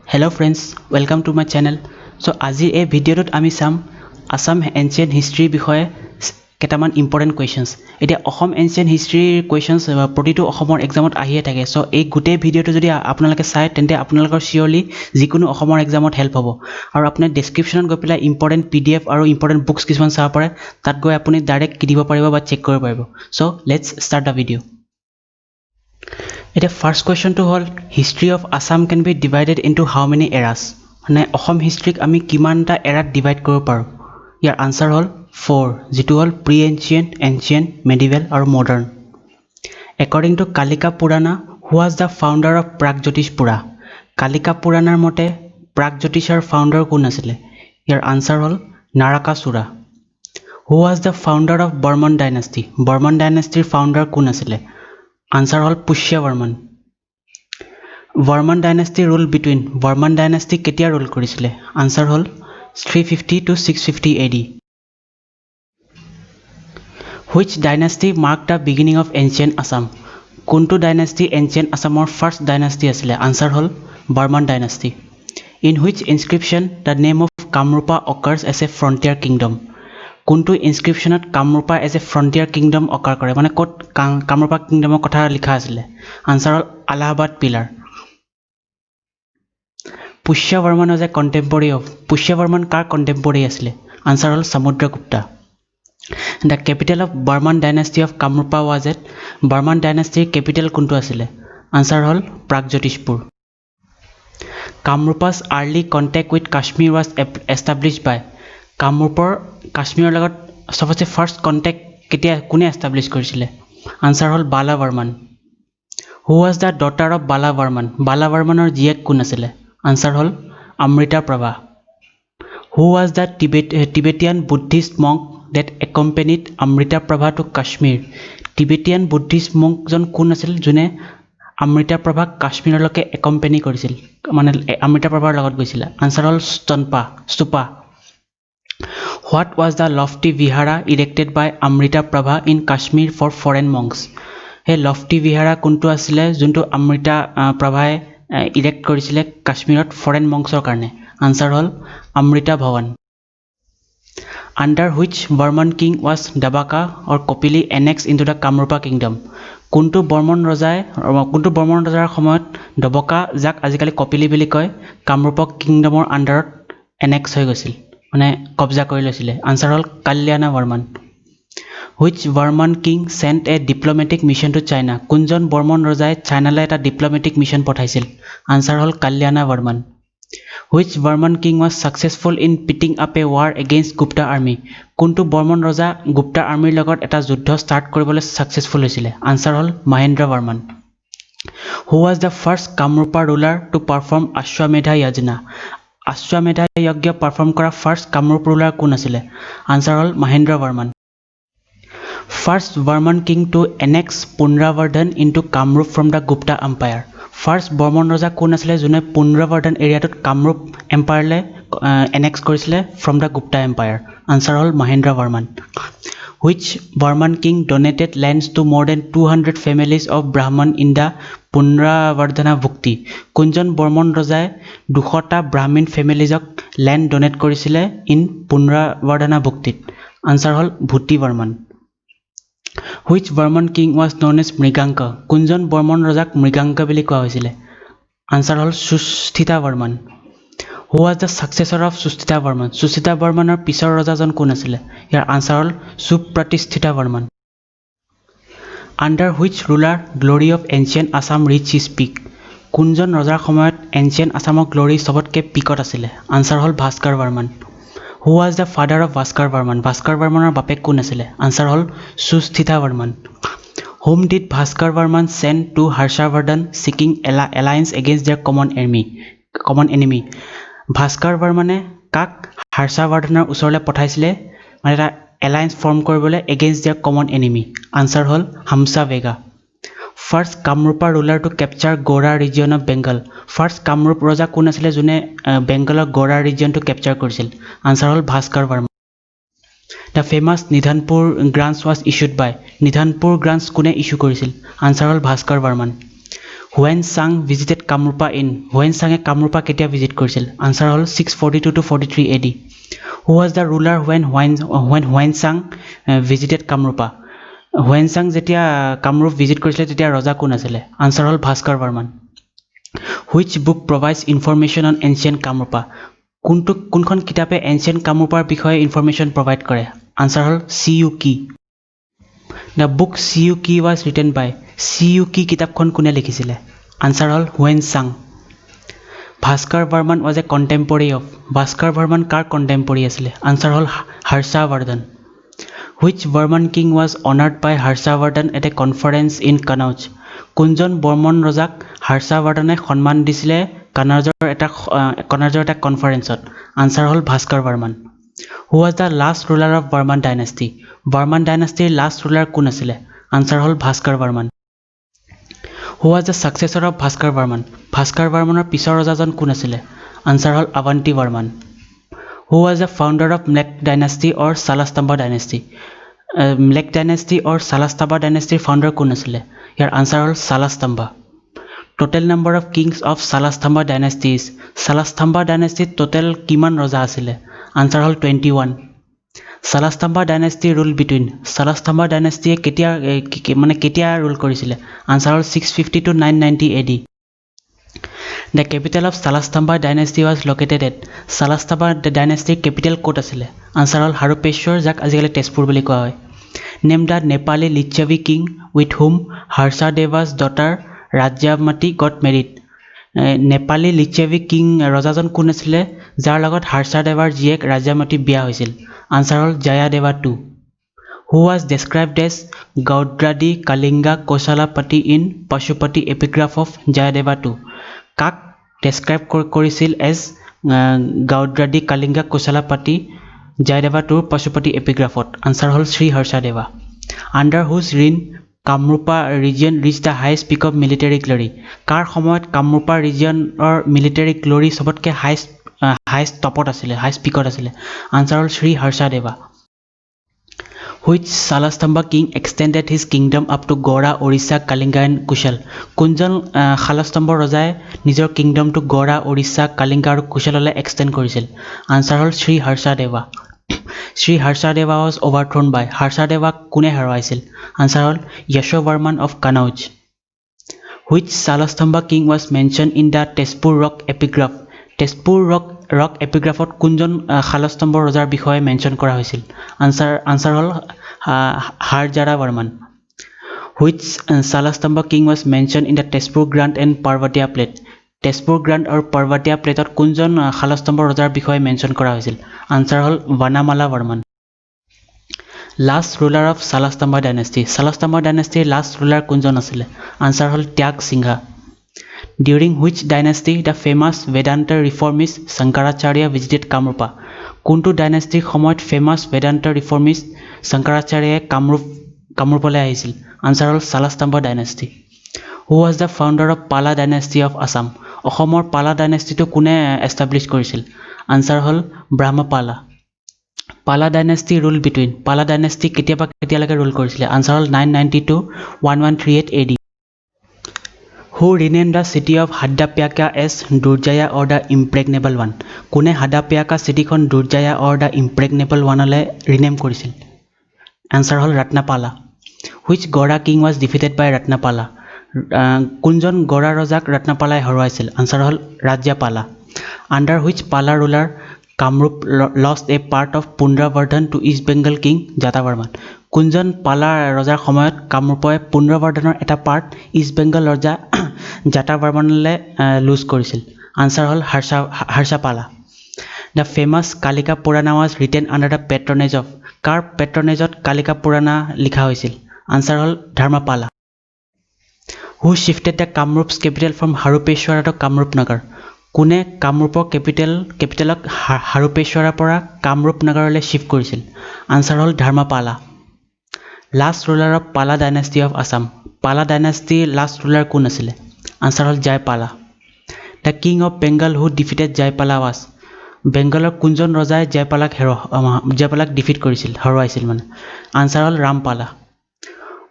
Hello friends, welcome to my channel. So আজি এই ভিডিঅ'টোত আমি চাম আসাম এনচিয়েন্ট হিষ্ট্ৰীৰ বিষয়ে কেইটামান ইম্পৰ্টেণ্ট কুৱেশ্যনছ। এতিয়া অসম এনচিয়েন্ট হিষ্ট্ৰীৰ কুৱেশ্যনছ প্ৰতিটো অসমৰ এক্সামত আহিয়ে থাকে। চ' এই গোটেই ভিডিঅ'টো যদি আপোনালোকে চায় তেন্তে আপোনালোকৰ চিয়'ৰলি যিকোনো অসমৰ এক্সামত হেল্প হ'ব। আৰু আপুনি ডেছক্ৰিপশ্যনত গৈ পেলাই ইম্পৰ্টেণ্ট PDF আৰু ইম্পৰ্টেণ্ট বুকছ কিছুমান চাব পাৰে। তাত গৈ আপুনি ডাইৰেক্ট কিনিব পাৰিব বা চেক কৰিব পাৰিব। So' let's start the video'. এতিয়া ফাৰ্ষ্ট কুৱেশ্যনটো হ'ল history of Assam can be divided into how many areas. মানে অসম হিষ্ট্ৰীক আমি কিমানটা এৰাত ডিভাইড কৰিব পাৰোঁ। ইয়াৰ আনচাৰ হ'ল 4, যিটো হ'ল প্ৰি এনচিয়েণ্ট, এনচিয়েণ্ট, মেডিভেল আৰু modern. According to Kalika Purana, who was the founder of Pragjyotishpura. Kalika পুৰাণাৰ মতে প্ৰাগজ্যোতিষৰ ফাউণ্ডাৰ কোন আছিলে? ইয়াৰ আনচাৰ হ'ল Narakasura. Who was the founder of Varman dynasty. Varman ডাইনেষ্টিৰ ফাউণ্ডাৰ কোন আছিলে? আনচাৰ হ'ল Pushyavarman. Varman dynasty rule between. Varman dynasty কেতিয়া ৰুল কৰিছিলে? আনচাৰ হ'ল 350 to 650 AD। Which dynasty mark the beginning of ancient Assam. কোনটো ডাইনেষ্টি এনচিয়েণ্ট আসামৰ ফাৰ্ষ্ট ডাইনেষ্টি আছিলে? আনচাৰ হ'ল Varman dynasty. In which inscription the name of Kamarupa occurs as a frontier kingdom. কোনটো ইনস্ক্ৰিপশ্যনত Kamarupa as a frontier kingdom occur কৰে? মানে ক'ত কামৰূপা কিংডমৰ কথা লিখা আছিলে? আনচাৰ হ'ল Allahabad pillar. Pushyavarman was a contemporary of. Pushyavarman কাৰ কণ্টেম্পৰেৰী আছিলে? আনচাৰ হ'ল Samudragupta. The capital of Varman dynasty of Kamarupa was at. Varman ডাইনেষ্টিৰ কেপিটেল কোনটো আছিলে? আনচাৰ হ'ল Pragjyotishpur. Kamarupa's early contact with Kashmir was established by. কামৰূপৰ কাশ্মীৰৰ লগত চবতছে ফাৰ্ষ্ট কণ্টেক্ট কোনে এষ্টাব্লিছ কৰিছিলে? আনচাৰ হ'ল Bala Varman. Who was the daughter of Bala Varman. Bala বৰ্মনৰ জীয়েক কোন আছিলে? আনচাৰ হ'ল Amrita Prabha. Who was the Tibetan Buddhist monk that accompanied Amrita Prabha to Kashmir. Tibetan Buddhist মংকজন কোন আছিল যোনে অমৃতা প্ৰভাক কাশ্মীৰলৈকে একম্পেনি কৰিছিল, মানে অমৃতা প্ৰভাৰ লগত গৈছিলে? আনচাৰ হ'ল stupa. What was the lofty vihara erected by Amrita Prabha in Kashmir for foreign monks. সেই লফটি বিহাৰা কোনটো আছিলে যোনটো অমৃতা প্ৰভাই ইৰেক্ট কৰিছিলে কাশ্মীৰত ফৰেন মংকছৰ কাৰণে? আনচাৰ হ'ল Amrita Bhavan. Under which Barman king was Davaka or Kapili annex into the Kamarupa kingdom. কোনটো বৰ্মন ৰজাৰ সময়ত ডবকা, যাক আজিকালি কপিলি বুলি কয়, কামৰূপক কিংডমৰ আণ্ডাৰত এনেক্স হৈ গৈছিল, মানে কব্জা কৰি লৈছিলে? আনচাৰ হ'ল Kalyana Varman. Which Barman king sent a diplomatic mission to China. কোনজন বৰ্মন ৰজাই চাইনালৈ এটা ডিপ্ল'মেটিক মিছন পঠাইছিল? আনচাৰ হ'ল Kalyana Varman. Which Barman king was successful in pitting up a war against Gupta army. কোনটো বৰ্মন ৰজা গুপ্তা আৰ্মিৰ লগত এটা যুদ্ধ ষ্টাৰ্ট কৰিবলৈ ছাকচেছফুল হৈছিলে? আনচাৰ হ'ল Mahendra Varman. Who was the first Kamarupa ruler to perform Ashvamedha yajna. Ashvamedha yajna perform কৰা ফাৰ্ষ্ট কামৰূপ ৰুলাৰ কোন আছিলে? আনচাৰ হ'ল Mahendra Varman. First Varman king to annex Pundravardhana into Kamrup from the Gupta empire. First Varman ৰজা কোন আছিলে যোনে পুনৰাৱৰ্ধন এৰিয়াটোত কামৰূপ এম্পায়াৰলৈ এনেক্স কৰিছিলে from the Gupta empire? Answer হ'ল Mahendra Varman. Which Barman king donated lands to more than 200 families of Brahmin in the Pundravardhana bhukti. কোনজন বৰ্মন ৰজাই 200টা ব্ৰাহ্মীণ ফেমিলিজক লেণ্ড ডনেট কৰিছিলে ইন পুনৰাৱৰ্ধনা ভুক্তিত? আনচাৰ হ'ল Bhuti Barman. Which Barman king was known as Mriganka. কোনজন বৰ্মন ৰজাক মৃগাংক বুলি কোৱা হৈছিলে? আনচাৰ হ'ল Susthita Varman. Who was the successor of Susthita Varman. Susthita বৰ্মনৰ পিছৰ ৰজাজন কোন আছিলে? ইয়াৰ আনচাৰ হ'ল Supratishthita Varman. Under which ruler glory of ancient Assam reach its peak. কোনজন ৰজাৰ সময়ত এনচিয়েণ্ট আসামৰ গ্ল'ৰী চবতকৈ পিকত আছিলে? আনচাৰ হ'ল Bhaskar Varman. Who was the father of Bhaskar Varman. Bhaskar বৰ্মনৰ বাপেক কোন আছিলে? আনচাৰ হ'ল Susthita Varman. Whom did Bhaskar Varman send to Harshavardhana seeking alliance against their common enemy. Bhaskar বৰ্মনে কাক হৰ্ষবৰ্ধনৰ ওচৰলৈ পঠাইছিলে মানে এটা এলায়েন্স ফৰ্ম কৰিবলৈ against their common enemy? Answer হ'ল Hamsa Vega. First Kamarupa ruler to capture Gauda region of Bengal. First Kamrup ৰজা কোন আছিলে যোনে বেংগলৰ গৌড়া ৰিজিয়নটো কেপচাৰ কৰিছিল? আনচাৰ হ'ল Bhaskar Varman. The famous Nidhanpur grants was issued by. Nidhanpur grants কোনে ইছ্যু কৰিছিল? আনচাৰ হ'ল Bhaskar Varman. Hiuen Tsang visited Kamarupa in Hiuen চাঙে কামৰূপা কেতিয়া ভিজিট কৰিছিল আনচাৰ হ'ল 642 to 43 AD who was the ruler when Hiuen Tsang visited Kamarupa Hiuen Tsang যেতিয়া কামৰূপ ভিজিট কৰিছিলে তেতিয়া ৰজা কোন আছিলে আনচাৰ হ'ল Bhaskar Barman which book provides information on ancient Kamarupa কোনখন কিতাপে এনচিয়েণ্ট কামৰূপাৰ বিষয়ে ইনফৰমেশ্যন প্ৰভাইড কৰে আনচাৰ হ'ল CUK the book CUK was written by CUK কিতাপখন কোনে লিখিছিলে আনচাৰ হ'ল Hiuen Tsang Bhaskar Barman was a contemporary of Bhaskar Barman কাৰ কণ্টেম্পৰেৰী আছিলে আনচাৰ হ'ল Harshavardhana which Barman king was honoured by Harshavardhana at a conference in Kannauj কোনজন বৰ্মন ৰজাক হৰ্ষবৰ্ধনে সন্মান দিছিলে কানৌজৰ এটা কনফাৰেন্সত আনচাৰ হ'ল Bhaskar Varman who was the last ruler of Varman ডাইনেষ্টিৰ লাষ্ট ৰুলাৰ কোন আছিলে আনচাৰ হ'ল Bhaskar Varman who was the successor of Bhaskar বৰ্মনৰ পিছৰ ৰজাজন কোন আছিলে আনচাৰ হ'ল Avanti Varman who was the founder of মেক ডাইনেষ্টি অৰ শালস্তম্ভ ডাইনেষ্টি মেক ডাইনেষ্টি অৰ শালস্তম্ভ ডাইনেষ্টিৰ ফাউণ্ডাৰ কোন আছিলে ইয়াৰ আনচাৰ হ'ল Salastambha total number of kings of Salastambha ডাইনেষ্টিত টোটেল কিমান ৰজা আছিলে আনচাৰ হ'ল 21 Salastambha dynasty rule between Salastambha ডাইনেষ্টিয়ে কেতিয়া ৰুল কৰিছিলে আনচাৰ হ'ল 650 to 990 AD the capital of Salastambha dynasty was located at Salastambha ডাইনেষ্টিৰ কেপিটেল ক'ত আছিলে আনচাৰ হ'ল হাৰুপেশ্বৰ যাক আজিকালি তেজপুৰ বুলি কোৱা হয় name the Nepali লিচ্ছাবি king with hmm হৰ্ষদেৱাজ daughter ৰাজ্যামতী gut married Nepali লিচ্ছাবি king ৰজাজন কোন আছিলে যাৰ লগত হৰ্ষদেৱাৰ জীয়েক ৰাজ্যামতী বিয়া হৈছিল আনচাৰ হ'ল Jayadeva II who was described as Gaudradi Kalinga Kaushalapati in Pashupati epigraph of Jayadeva II কাক ডেছক্ৰাইব কৰিছিল এজ গৌড্ৰাদী কালিংগা কৌশলাপতি জয়দেৱা IIৰ পশুপতি এপিগ্ৰাফত আনচাৰ হ'ল Shri Harshadeva under whose reign Kamarupa region reach the highest peak of military glory কাৰ সময়ত কামৰূপা ৰিজিয়নৰ মিলিটাৰী গ্লৰি চবতকৈ হাইষ্ট টপত আছিলে হাইষ্ট পিকত আছিলে আনচাৰ হ'ল Shri Harshadeva which Salastambha king extended his kingdom up to Gauda Orissa Kalinga and Kosala কোনজন শালস্তম্ভ ৰজাই নিজৰ কিংডমটো গৌড়া উৰিষ্যা কালিংগা আৰু কুশললৈ এক্সটেণ্ড কৰিছিল আনচাৰ হ'ল শ্ৰী হৰ্ষদেৱা ৱাজ অভাৰথ্ৰন বাই হৰ্ষদেৱাক কোনে হেৰুৱাইছিল আনচাৰ হ'ল Yashovarman of Kannauj which Salastambha king was mention in the Tezpur rock epigraph Tezpur rock এপিগ্ৰাফত কোনজন শালস্তম্ভ ৰজাৰ বিষয়ে মেনশ্যন কৰা হৈছিল আনচাৰ হ'ল Harjara Varman which Salastambha king was mention in the Tezpur grant and Parbatiya plate Tezpur grant আৰু পাৰ্বতীয়া প্লেটত কোনজন শালস্তম্ভ ৰজাৰ বিষয়ে মেনশ্যন কৰা হৈছিল আনচাৰ হ'ল Vanamala Varman last ruler of Salastambha ডাইনেষ্টিৰ লাষ্ট ৰুলাৰ কোনজন আছিলে আনচাৰ হ'ল Tyaga Simha during which dynasty the famous Vedanta reformist Shankaracharya visited Kamarupa কোনটো ডাইনেষ্টিৰ সময়ত ফেমাছ বেদান্ত ৰিফৰ্মিষ্ট শংকৰাচাৰ্যই কামৰূপলৈ আহিছিল আনচাৰ হ'ল Salastambha dynasty who was the founder of Pala dynasty of Assam অসমৰ পালা ডাইনেষ্টিটো কোনে এষ্টাব্লিছ কৰিছিল আনচাৰ হ'ল Brahmapala Pala dynasty rule between Pala dynasty কেতিয়ালৈকে ৰুল কৰিছিলে আনচাৰ হ'ল 990 to 1138 AD who rename the city of Haddapaka as Durjaya or the impregnable one কোনে হাড্ডাপ্যাকা চিটিখন দুৰ্জায়া অৰ দ্য ইম্প্ৰেগনেবল ওৱানলৈ ৰিনেম কৰিছিল আনচাৰ হ'ল Ratnapala which Gauda king was defeated by Ratnapala কোনজন গৌড়া ৰজাক ৰত্নাপালাই হৰুৱাইছিল আনচাৰ হ'ল Rajyapala under which Pala ruler Kamrup lost a part of Pundravardhana to east Bengal king জাতাবৰ্মন কোনজন পালা ৰজাৰ সময়ত কামৰূপে পুণ্ড্ৰবৰ্ধনৰ এটা পাৰ্ট ইষ্ট বেংগল ৰজা জাতাবৰ্মনলৈ লুজ কৰিছিল আনচাৰ হ'ল Harshapala the famous Kalika Purana was written under the patronage of কাৰ পেট্ৰনেজত কালিকা পুৰাণা লিখা হৈছিল আনচাৰ হ'ল Dharmapala who shifted the Kamrup's capital from Haruppeshvara to Kamrup Nagar কোনে কামৰূপৰ কেপিটেলক হাৰুপেশ্বৰাৰ পৰা কামৰূপ নগৰলৈ শ্বিফ্ট কৰিছিল আনচাৰ হ'ল Dharmapala last ruler of Pala dynasty of Assam Pala ডাইনেষ্টিৰ লাষ্ট ৰুলাৰ কোন আছিলে আনচাৰ হ'ল Jayapala the king of Bengal who defeated Jayapala was বেংগলৰ কোনজন ৰজাই জয়পালাক ডিফিট কৰিছিল হৰুৱাইছিল আনচাৰ হ'ল Ramapala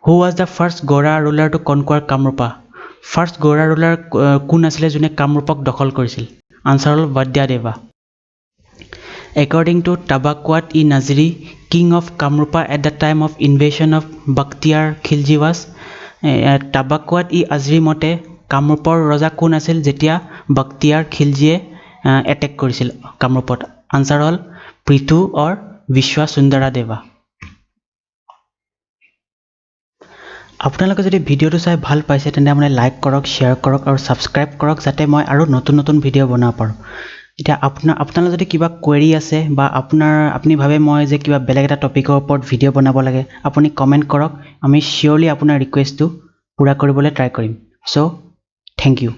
who was the first Gauda ruler to conquer Kamarupa first Gauda ruler কোন আছিলে যোনে কামৰূপক দখল কৰিছিল আনসাৰ হ'ল বদ্যাদেৱা According to Tabaqat-e-Nazri, king of Kamrupa at the time of invasion of Bakhtiyar Khilji was Tabaqat-e-Azri মতে কামৰূপৰ ৰজা কোন আছিল যেতিয়া Bakhtiyar Khiljiয়ে এটেক কৰিছিল কামৰূপত আনসাৰ হ'ল পৃথু অৰ বিশ্বসুন্দৰা দেৱা আপোনালোকে যদি ভিডিওটো চাই ভাল পাইছে তেন্তে আপুনি লাইক কৰক শেয়াৰ কৰক আৰু সাবস্ক্ৰাইব কৰক যাতে মই আৰু নতুন নতুন ভিডিও বনাব পাৰো এতিয়া আপোনালোকৰ যদি কিবা কোৱেৰি আছে বা আপুনি ভাবে মই যে কিবা বেলেগ এটা টপিকৰ ওপৰত ভিডিও বনাব লাগে আপুনি কমেন্ট কৰক আমি শিওৰলি আপোনাৰ ৰিকুৱেষ্টটো পুৰা কৰিবলৈ ট্ৰাই কৰিম সো থ্যাংক ইউ